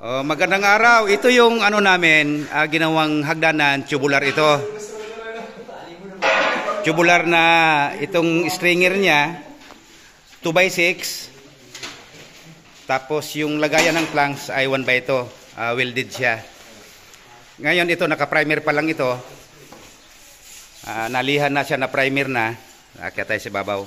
Oh, magandang araw. Ito yung ano namin, ginawang hagdanan, tubular ito. Tubular na itong stringer niya, 2x6. Tapos yung lagayan ng planks ay 1x2. Welded siya. Ngayon ito, naka-primer pa lang ito. Nalihan na siya na primer na. Kaya tayo sa babaw.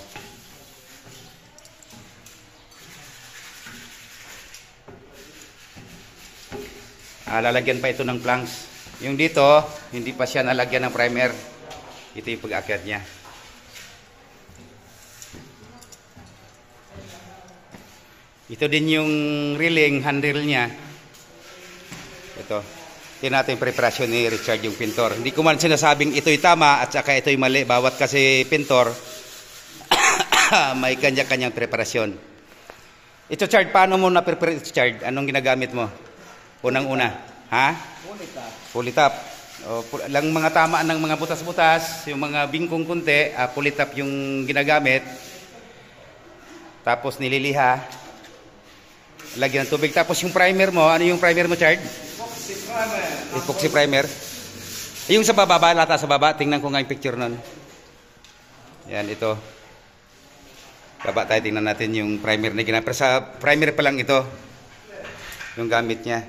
Lalagyan pa ito ng planks. Yung dito, hindi pa siya nalagyan ng primer. Ito yung pag-akyat niya. Ito din yung reeling handle niya. Ito. Tingnan natin yung preparasyon ni Richard, yung pintor. Hindi ko man sinasabing ito'y tama at saka ito'y mali. Bawat kasi pintor, may kanya-kanyang preparasyon. Ito, Chard, paano mo na-prepare ito, Chard? Anong ginagamit mo? Unang-una, ha? Pulitap. Lang mga tamaan ng mga butas-butas, yung mga bingkong kunti, pulitap yung ginagamit. Tapos nililiha. Lagyan ng tubig. Tapos yung primer mo, ano yung primer mo, Chard? Epoxy primer. Epoxy primer. Yung sa baba, lata sa baba, tingnan ko nga yung picture nun. Yan, ito. Baba tayo, tingnan natin yung primer na ginamit. Sa primer pa lang ito, yung gamit niya.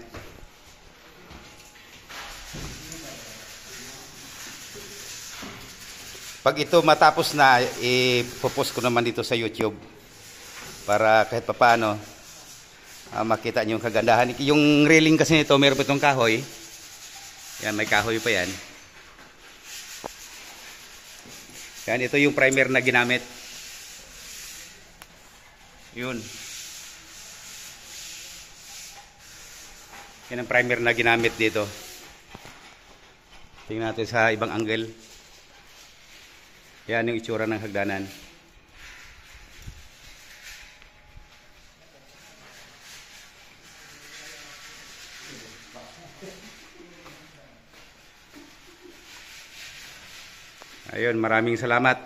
Pag ito matapos na, ipopost ko naman dito sa YouTube para kahit papaano makita nyo yung kagandahan. Yung railing kasi nito, meron pa itong kahoy. Yan, may kahoy pa yan. Yan, ito yung primer na ginamit. Yun. Yan ang primer na ginamit dito. Tingnan natin sa ibang angle. Yan yung itsura ng hagdanan. Ayun, maraming salamat.